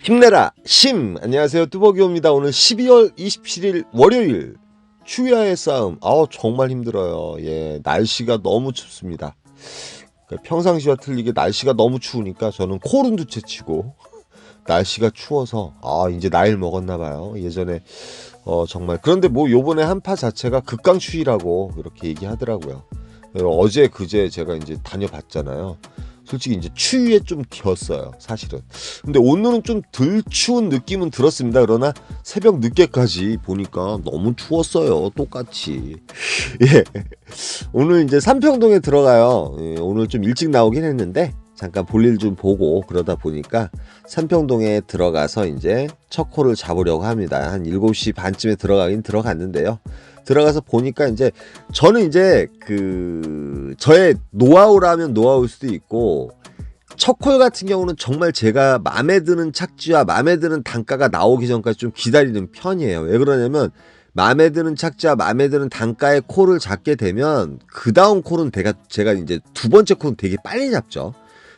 힘내라 심. 안녕하세요, 뚜벅이옵니다. 오늘 12월 27일 월요일, 추위와의 싸움. 정말 힘들어요. 날씨가 너무 춥습니다. 평상시와 틀리게 날씨가 너무 추우니까 저는 코른두채 치고, 날씨가 추워서 이제 나이를 먹었나봐요. 예전에 정말. 그런데 뭐 요번에 한파 자체가 극강추위라고 이렇게 얘기하더라고요. 어제 그제 제가 이제 다녀봤잖아요. 솔직히 이제 추위에 좀 튀었어요, 사실은. 근데 오늘은 좀 덜 추운 느낌은 들었습니다. 그러나 새벽 늦게까지 보니까 너무 추웠어요, 똑같이. 오늘 이제 삼평동에 들어가요. 오늘 좀 일찍 나오긴 했는데 잠깐 볼일 좀 보고 그러다 보니까 삼평동에 들어가서 이제 첫 콜을 잡으려고 합니다. 한 7시 반쯤에 들어가긴 들어갔는데요. 들어가서 보니까 이제 저는 이제 저의 노하우라면 노하우일 수도 있고, 첫 콜 같은 경우는 정말 제가 마음에 드는 착지와 마음에 드는 단가가 나오기 전까지 좀 기다리는 편이에요. 왜 그러냐면 마음에 드는 착지와 마음에 드는 단가의 콜을 잡게 되면 그 다음 콜은 제가 이제 두 번째 콜은 되게 빨리 잡죠.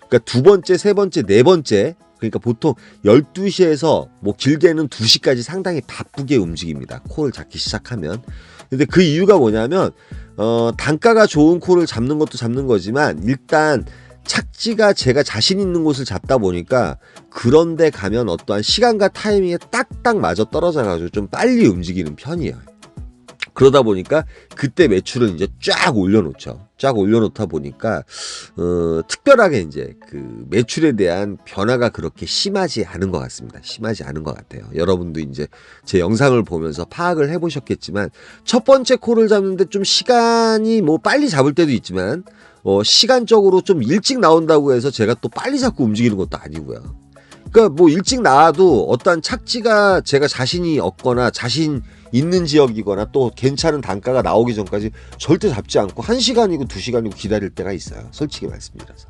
그러니까 두 번째, 세 번째, 네 번째, 그러니까 보통 12시에서 뭐 길게는 2시까지 상당히 바쁘게 움직입니다, 콜을 잡기 시작하면. 근데 그 이유가 뭐냐면 단가가 좋은 콜을 잡는 것도 잡는 거지만, 일단 착지가 제가 자신 있는 곳을 잡다 보니까 그런데 가면 어떠한 시간과 타이밍에 딱딱 맞아 떨어져 가지고 좀 빨리 움직이는 편이에요. 그러다 보니까 그때 매출을 이제 쫙 올려놓죠. 쫙 올려놓다 보니까 특별하게 이제 그 매출에 대한 변화가 그렇게 심하지 않은 것 같습니다. 심하지 않은 것 같아요. 여러분도 이제 제 영상을 보면서 파악을 해보셨겠지만, 첫 번째 콜을 잡는데 좀 시간이 뭐 빨리 잡을 때도 있지만 시간적으로 좀 일찍 나온다고 해서 제가 또 빨리 잡고 움직이는 것도 아니고요. 그러니까 뭐 일찍 나와도 어떠한 착지가 제가 자신이 없거나 자신 있는 지역이거나 또 괜찮은 단가가 나오기 전까지 절대 잡지 않고 1시간이고 2시간이고 기다릴 때가 있어요, 솔직히 말씀드려서.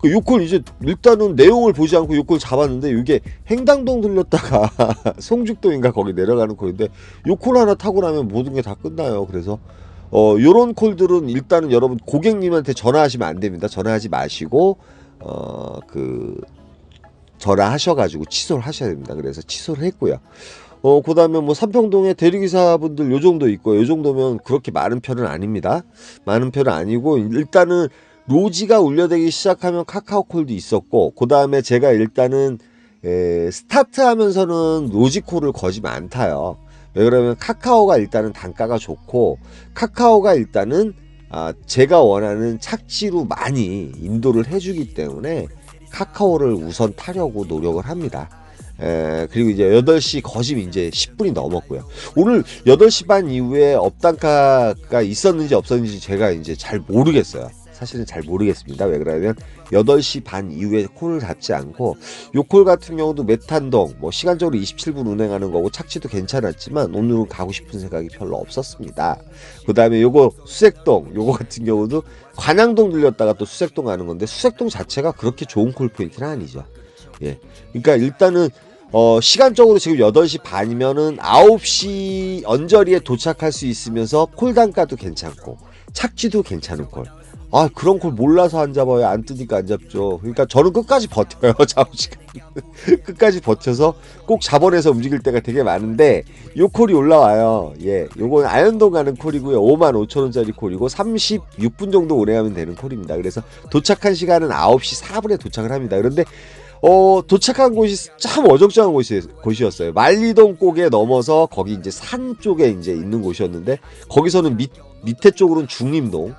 요콜 이제 일단은 내용을 보지 않고 요콜 잡았는데, 이게 행당동 들렸다가 송죽동인가 거기 내려가는 콜인데, 요콜 하나 타고 나면 모든 게 다 끝나요. 그래서 요런 콜들은 일단은 여러분 고객님한테 전화하시면 안 됩니다. 전화하지 마시고 전화하셔가지고 취소를 하셔야 됩니다. 그래서 취소를 했고요. 그 다음에 뭐 삼평동에 대리기사분들 요 정도 있고, 요 정도면 그렇게 많은 편은 아닙니다. 많은 편은 아니고, 일단은 로지가 울려대기 시작하면 카카오콜도 있었고, 그 다음에 제가 일단은 스타트 하면서는 로지콜을 거의 안 타요. 왜 그러면 카카오가 일단은 단가가 좋고, 카카오가 일단은 제가 원하는 착지로 많이 인도를 해주기 때문에 카카오를 우선 타려고 노력을 합니다. 그리고 이제 8시 거짐 이제 10분이 넘었고요. 오늘 8시 반 이후에 업단가가 있었는지 없었는지 제가 이제 잘 모르겠어요. 사실은 잘 모르겠습니다. 왜 그러냐면 8시 반 이후에 콜을 잡지 않고, 요 콜 같은 경우도 메탄동 뭐 시간적으로 27분 운행하는 거고 착지도 괜찮았지만 오늘은 가고 싶은 생각이 별로 없었습니다. 그 다음에 요거 수색동, 요거 같은 경우도 관양동 들렸다가 또 수색동 가는 건데, 수색동 자체가 그렇게 좋은 콜 포인트는 아니죠. 그러니까 일단은 시간적으로 지금 8시 반이면은 9시 언저리에 도착할 수 있으면서 콜 단가도 괜찮고 착지도 괜찮은 콜. 그런 콜 몰라서 안 잡아요. 안 뜨니까 안 잡죠. 그러니까 저는 끝까지 버텨요. 잡으시간 끝까지 버텨서 꼭 잡아내서 움직일 때가 되게 많은데, 요 콜이 올라와요. 요건 아현동 가는 콜이고요. 55,000원짜리 콜이고 36분 정도 운행하면 되는 콜입니다. 그래서 도착한 시간은 9시 4분에 도착을 합니다. 그런데 도착한 곳이 참 어정쩡한 곳이었어요. 만리동 꼭에 넘어서 거기 이제 산 쪽에 이제 있는 곳이었는데, 거기서는 밑에 쪽으로는 중림동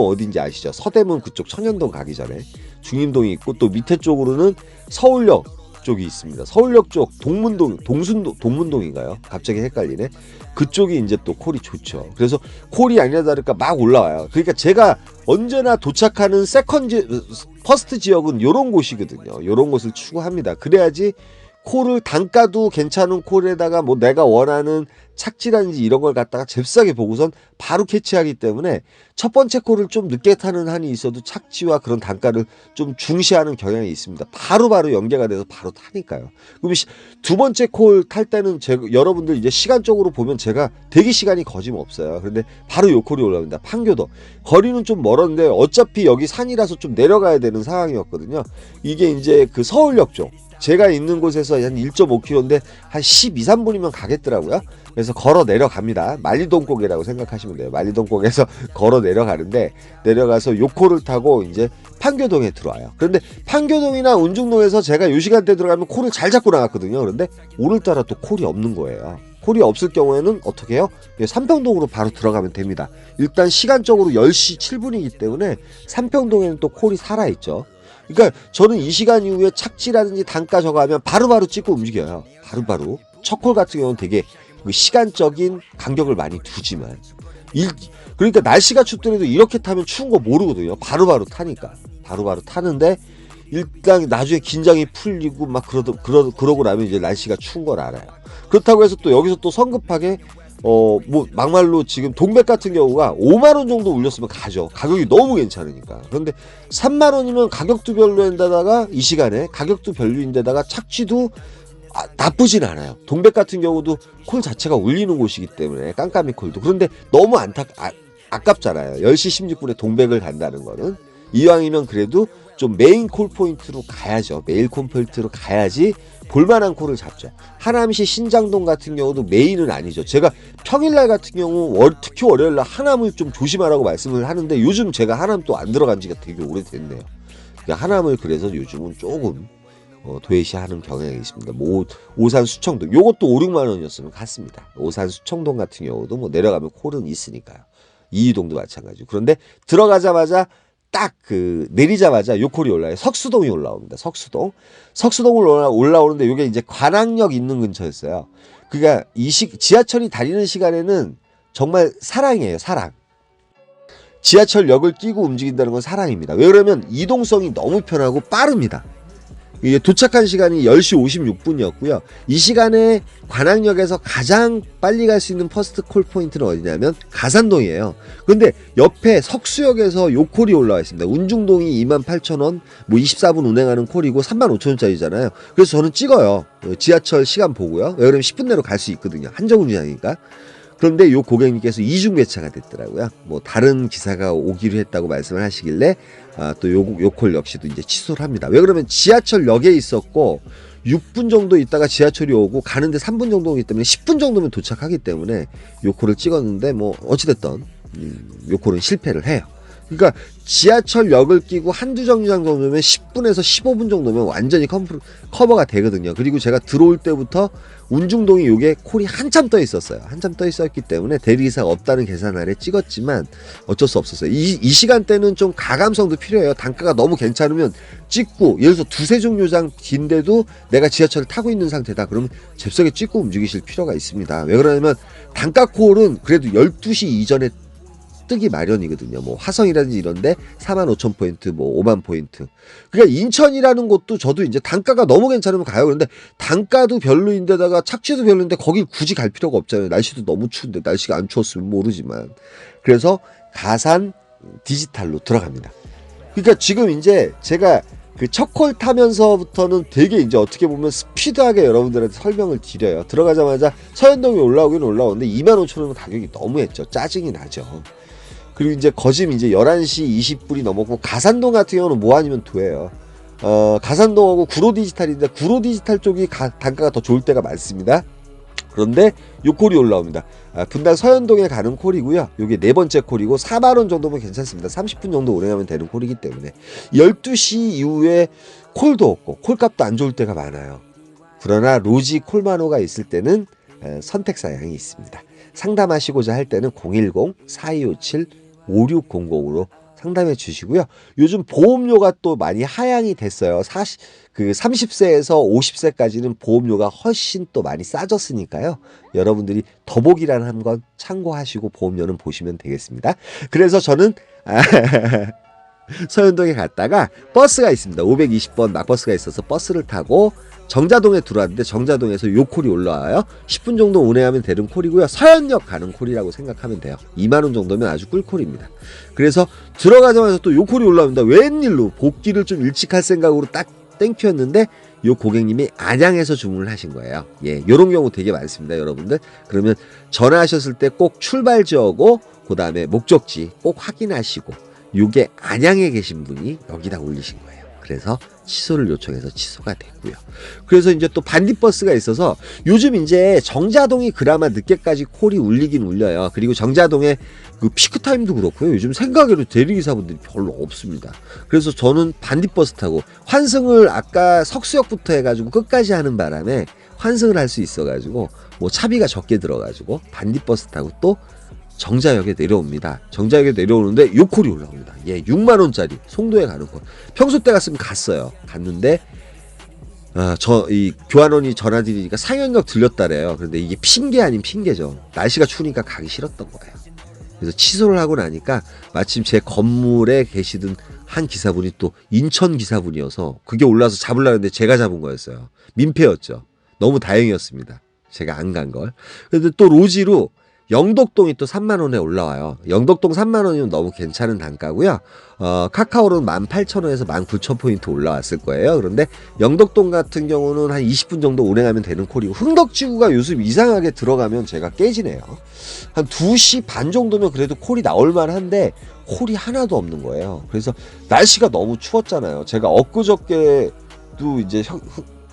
어딘지 아시죠? 서대문 그쪽 천연동 가기 전에 중림동이 있고, 또 밑에 쪽으로는 서울역 쪽이 있습니다. 서울역 쪽 동문동인가요? 갑자기 헷갈리네. 그쪽이 이제 또 콜이 좋죠. 그래서 콜이 아니라 다를까 막 올라와요. 그러니까 제가 언제나 도착하는 퍼스트 지역은 요런 곳이거든요. 요런 곳을 추구합니다. 그래야지 콜을, 단가도 괜찮은 콜에다가 뭐 내가 원하는 착지라든지 이런 걸 갖다가 잽싸게 보고선 바로 캐치하기 때문에, 첫 번째 콜을 좀 늦게 타는 한이 있어도 착지와 그런 단가를 좀 중시하는 경향이 있습니다. 바로 연계가 돼서 바로 타니까요. 그럼 두 번째 콜 탈 때는 여러분들 이제 시간적으로 보면 제가 대기 시간이 거짓없어요. 그런데 바로 요 콜이 올라옵니다. 판교도 거리는 좀 멀었는데 어차피 여기 산이라서 좀 내려가야 되는 상황이었거든요. 이게 이제 그 서울역 쪽 제가 있는 곳에서 한 1.5km인데 한 12, 3분이면 가겠더라고요. 그래서 걸어 내려갑니다. 만리동곡이라고 생각하시면 돼요. 만리동곡에서 걸어 내려가는데, 내려가서 요코를 타고 이제 판교동에 들어와요. 그런데 판교동이나 운중동에서 제가 요 시간대 들어가면 콜을 잘 잡고 나갔거든요. 그런데 오늘따라 또 콜이 없는 거예요. 콜이 없을 경우에는 어떻게 해요? 삼평동으로 바로 들어가면 됩니다. 일단 시간적으로 10시 7분이기 때문에 삼평동에는 또 콜이 살아있죠. 그러니까 저는 이 시간 이후에 착지라든지 단가 저거 하면 바로바로 찍고 움직여요. 바로바로. 첫 콜 같은 경우는 되게 시간적인 간격을 많이 두지만, 그러니까 날씨가 춥더라도 이렇게 타면 추운 거 모르거든요. 바로바로 타니까. 바로바로 타는데, 일단 나중에 긴장이 풀리고 막 그러고 나면 이제 날씨가 추운 걸 알아요. 그렇다고 해서 또 여기서 또 성급하게 뭐 막말로 지금 동백 같은 경우가 5만원 정도 올렸으면 가죠. 가격이 너무 괜찮으니까. 그런데 3만원이면 가격도 별로인데다가 이 시간에 가격도 별로인데다가 착지도 나쁘진 않아요. 동백 같은 경우도 콜 자체가 울리는 곳이기 때문에 깜깜이 콜도. 그런데 너무 아깝잖아요. 10시 16분에 동백을 간다는 거는. 이왕이면 그래도 좀 메인 콜 포인트로 가야죠. 메인 콜 포인트로 가야지 볼만한 콜을 잡죠. 하남시 신장동 같은 경우도 메인은 아니죠. 제가 평일날 같은 경우 특히 월요일날 하남을 좀 조심하라고 말씀을 하는데, 요즘 제가 하남 또 안 들어간 지가 되게 오래됐네요. 그러니까 하남을 그래서 요즘은 조금 도외시하는 경향이 있습니다. 뭐 오산 수청동 요것도 5, 6만 원이었으면 갔습니다. 오산 수청동 같은 경우도 뭐 내려가면 콜은 있으니까요. 이이동도 마찬가지고. 그런데 들어가자마자 딱 내리자마자 요 콜이 올라요. 석수동이 올라옵니다. 석수동을 올라오는데 요게 이제 관악역 있는 근처였어요. 그러니까 지하철이 다니는 시간에는 정말 사랑이에요. 사랑. 지하철역을 끼고 움직인다는 건 사랑입니다. 왜 그러면 이동성이 너무 편하고 빠릅니다. 이게 도착한 시간이 10시 56분이었고요. 이 시간에 관악역에서 가장 빨리 갈 수 있는 퍼스트 콜 포인트는 어디냐면 가산동이에요. 근데 옆에 석수역에서 요 콜이 올라와 있습니다. 운중동이 28,000원, 뭐 24분 운행하는 콜이고 35,000원짜리잖아요. 그래서 저는 찍어요. 지하철 시간 보고요. 왜 그러면 10분 내로 갈 수 있거든요. 한정운전이니까. 그런데 요 고객님께서 이중 배차가 됐더라고요. 뭐 다른 기사가 오기로 했다고 말씀을 하시길래 또 요 콜 역시도 이제 취소를 합니다. 왜 그러면 지하철역에 있었고 6분 정도 있다가 지하철이 오고 가는데 3분 정도 오기 때문에 10분 정도면 도착하기 때문에 요 콜을 찍었는데, 뭐 어찌됐든 요 콜은 실패를 해요. 그러니까 지하철역을 끼고 한두 정류장 정도면 10분에서 15분 정도면 완전히 커버가 되거든요. 그리고 제가 들어올 때부터 운중동이 요게 콜이 한참 떠 있었어요. 한참 떠 있었기 때문에 대리기사가 없다는 계산 아래 찍었지만 어쩔 수 없었어요. 이 시간대는 좀 가감성도 필요해요. 단가가 너무 괜찮으면 찍고, 예를 들어서 두세 정류장 뒤인데도 내가 지하철을 타고 있는 상태다. 그러면 잽싸게 찍고 움직이실 필요가 있습니다. 왜 그러냐면 단가 콜은 그래도 12시 이전에 뜨기 마련이거든요. 뭐 화성이라든지 이런데 45,000포인트, 뭐 5만 포인트. 그러니까 인천이라는 곳도 저도 이제 단가가 너무 괜찮으면 가요. 그런데 단가도 별로인데다가 착지도 별로인데 거길 굳이 갈 필요가 없잖아요. 날씨도 너무 추운데. 날씨가 안 추웠으면 모르지만. 그래서 가산 디지털로 들어갑니다. 그러니까 지금 이제 제가 첫 콜 타면서부터는 되게 이제 어떻게 보면 스피드하게 여러분들한테 설명을 드려요. 들어가자마자 서현동이 올라오긴 올라오는데 25,000원 가격이 너무했죠. 짜증이 나죠. 그리고 이제 거짐 이제 11시 20분이 넘었고, 가산동 같은 경우는 뭐 아니면 도예요. 가산동하고 구로 디지털인데 구로 디지털 쪽이 단가가 더 좋을 때가 많습니다. 그런데 요 콜이 올라옵니다. 분당 서현동에 가는 콜이고요. 요게 네 번째 콜이고 4만원 정도면 괜찮습니다. 30분 정도 운행하면 되는 콜이기 때문에 12시 이후에 콜도 없고 콜값도 안 좋을 때가 많아요. 그러나 로지 콜만호가 있을 때는 선택사양이 있습니다. 상담하시고자 할 때는 010-4257-5600으로 상담해 주시고요. 요즘 보험료가 또 많이 하향이 됐어요. 30세에서 50세까지는 보험료가 훨씬 또 많이 싸졌으니까요. 여러분들이 더보기란 한 건 참고하시고 보험료는 보시면 되겠습니다. 그래서 저는 서현동에 갔다가 버스가 있습니다. 520번 막버스가 있어서 버스를 타고 정자동에 들어왔는데, 정자동에서 요 콜이 올라와요. 10분 정도 운행하면 되는 콜이고요. 서현역 가는 콜이라고 생각하면 돼요. 2만원 정도면 아주 꿀콜입니다. 그래서 들어가자마자 또 요 콜이 올라옵니다. 웬일로 복귀를 좀 일찍 할 생각으로 딱 땡큐였는데 요 고객님이 안양에서 주문을 하신 거예요. 예, 요런 경우 되게 많습니다, 여러분들. 그러면 전화하셨을 때 꼭 출발 지역고 그 다음에 목적지 꼭 확인하시고, 요게 안양에 계신 분이 여기다 올리신 거예요. 그래서 취소를 요청해서 취소가 됐고요. 그래서 이제 또 반딧버스가 있어서 요즘 이제 정자동이 그나마 늦게까지 콜이 울리긴 울려요. 그리고 정자동의 그 피크타임도 그렇고요. 요즘 생각외로 대리기사분들이 별로 없습니다. 그래서 저는 반딧버스 타고 환승을 아까 석수역부터 해가지고 끝까지 하는 바람에 환승을 할 수 있어가지고 뭐 차비가 적게 들어가지고 반딧버스 타고 또 정자역에 내려옵니다. 정자역에 내려오는데 요 콜이 올라옵니다. 예, 6만원짜리 송도에 가는 콜. 평소 때 갔으면 갔어요. 갔는데 이 교환원이 전화드리니까 상현역 들렸다래요. 그런데 이게 핑계 아닌 핑계죠. 날씨가 추우니까 가기 싫었던 거예요. 그래서 취소를 하고 나니까 마침 제 건물에 계시던 한 기사분이 또 인천 기사분이어서 그게 올라와서 잡으려는데 제가 잡은 거였어요. 민폐였죠. 너무 다행이었습니다. 제가 안 간 걸. 그런데 또 로지로 영덕동이 또 3만원에 올라와요. 영덕동 3만원이면 너무 괜찮은 단가고요. 카카오로는 18,000원에서 19,000포인트 올라왔을 거예요. 그런데 영덕동 같은 경우는 한 20분 정도 운행하면 되는 콜이고, 흥덕지구가 요즘 이상하게 들어가면 제가 깨지네요. 한 2시 반 정도면 그래도 콜이 나올만 한데 콜이 하나도 없는 거예요. 그래서 날씨가 너무 추웠잖아요. 제가 엊그저께도 이제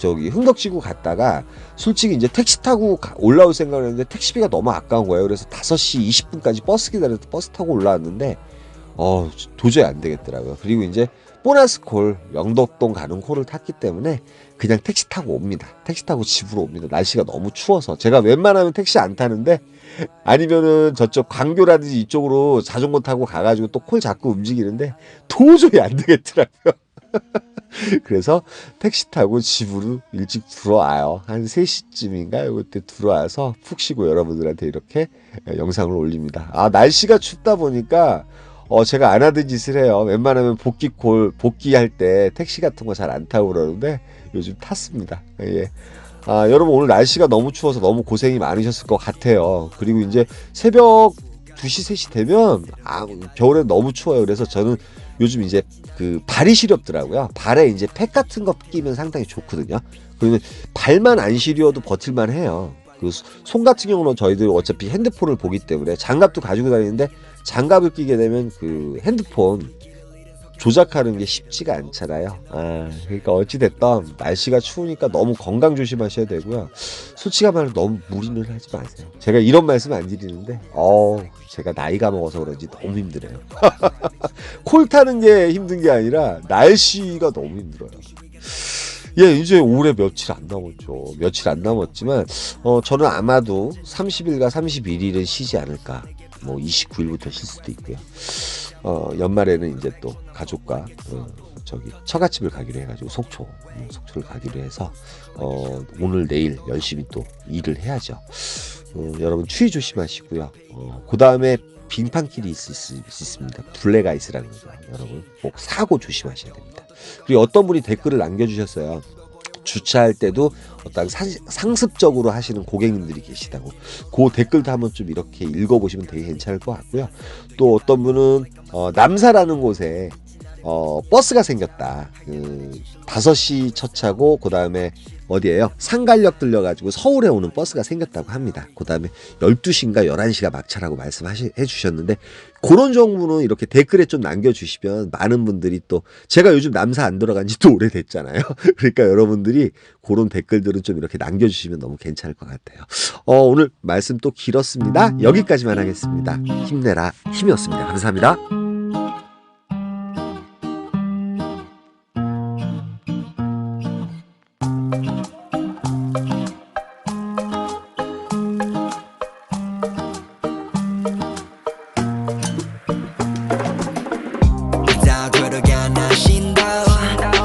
흥덕지구 갔다가 솔직히 이제 택시 타고 올라올 생각을 했는데 택시비가 너무 아까운 거예요. 그래서 5시 20분까지 버스 기다려서 버스 타고 올라왔는데 도저히 안 되겠더라고요. 그리고 이제 보너스 콜 영덕동 가는 콜을 탔기 때문에 그냥 택시 타고 옵니다. 택시 타고 집으로 옵니다. 날씨가 너무 추워서 제가 웬만하면 택시 안 타는데 아니면은 저쪽 광교라든지 이쪽으로 자전거 타고 가가지고 또 콜 잡고 움직이는데 도저히 안 되겠더라고요. 그래서 택시 타고 집으로 일찍 들어와요. 한 3시쯤인가요? 그때 들어와서 푹 쉬고 여러분들한테 이렇게 영상을 올립니다. 날씨가 춥다 보니까 제가 안 하던 짓을 해요. 웬만하면 복귀할 때 택시 같은 거 잘 안 타고 그러는데 요즘 탔습니다. 예. 여러분 오늘 날씨가 너무 추워서 너무 고생이 많으셨을 것 같아요. 그리고 이제 새벽 2시, 3시 되면 겨울에 너무 추워요. 그래서 저는 요즘 이제 그 발이 시렵더라고요. 발에 이제 팩 같은 거 끼면 상당히 좋거든요. 그러면 발만 안 시려도 버틸만 해요. 그 손 같은 경우는 저희들 어차피 핸드폰을 보기 때문에 장갑도 가지고 다니는데 장갑을 끼게 되면 그 핸드폰 조작하는 게 쉽지가 않잖아요. 그러니까 어찌됐든 날씨가 추우니까 너무 건강 조심하셔야 되고요. 솔직한 말로 너무 무리는 하지 마세요. 제가 이런 말씀 안 드리는데 제가 나이가 먹어서 그런지 너무 힘들어요. 콜 타는 게 힘든 게 아니라 날씨가 너무 힘들어요. 예, 이제 올해 며칠 안 남았죠. 며칠 안 남았지만 저는 아마도 30일과 31일은 쉬지 않을까. 뭐 29일부터 쉴 수도 있고요. 연말에는 이제 또 가족과 처갓집을 가기로 해가지고 속초를 가기로 해서 오늘 내일 열심히 또 일을 해야죠. 여러분 추위 조심하시고요. 그 다음에 빙판길이 있습니다. 블랙아이스라는 거죠. 여러분 꼭 사고 조심하셔야 됩니다. 그리고 어떤 분이 댓글을 남겨주셨어요. 주차할 때도 어떤 상습적으로 하시는 고객님들이 계시다고. 그 댓글도 한번 좀 이렇게 읽어보시면 되게 괜찮을 것 같고요. 또 어떤 분은 남사라는 곳에 버스가 생겼다. 5시 첫 차고 그 다음에 어디예요? 상갈역 들려가지고 서울에 오는 버스가 생겼다고 합니다. 그 다음에 12시인가 11시가 막차라고 말씀해 주셨는데 그런 정보는 이렇게 댓글에 좀 남겨주시면 많은 분들이 또 제가 요즘 남사 안 들어간 지 또 오래됐잖아요. 그러니까 여러분들이 그런 댓글들은 좀 이렇게 남겨주시면 너무 괜찮을 것 같아요. 오늘 말씀 또 길었습니다. 여기까지만 하겠습니다. 힘내라 힘이었습니다. 감사합니다.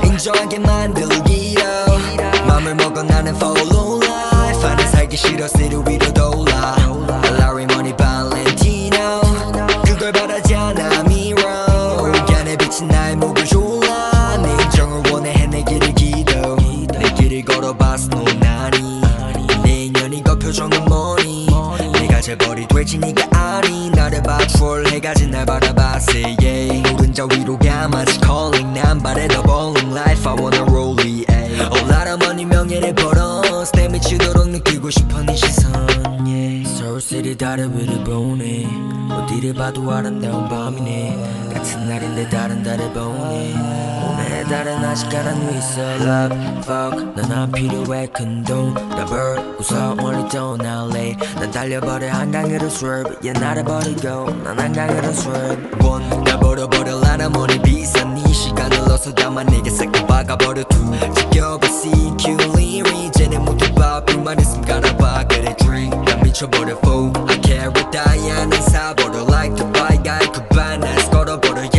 인정하게 만들기로 맘을 먹어 나는 follow life 아는 살기 싫어 city 위로 돌아 Larry Money Valentino 그걸 바라지 않아 mirror 안에 비친 나의 목을 졸라 내 인정을 원해 해내기를 기도 내 길을 걸어봤어 나니 내 인연이고 표정은 뭐니 내가 재벌이 될지 네가 아니 나를 봐 트롤해가지 날 바라봤어 yeah 오른쪽 위로 가마치 calling 난 바래 더 bowling life I wanna roll it all out of money 명예를 벌어 내 미치도록 느끼고 싶어 네 시선 yeah 서울시리 다리 위를 보네 어디를 봐도 아름다운 밤이네 같은 날인데 다른 달을 보네 오늘 배달은 아직 가라앉아 있어 Love, fuck 넌 안 필요해 큰돈 더블 웃어 멀리 떠날래 난 달려버려 한강으로 swerve 얘 나를 버리고 난 한강으로 swerve 날 버려버려라 머리 비싼 네 시간을 넣어서 담아 내게 싹다 박아버려 two 지겨워 CQ 리리 이제는 못해봐 불만 있음 갈아봐 그래 drink 난 미쳐버려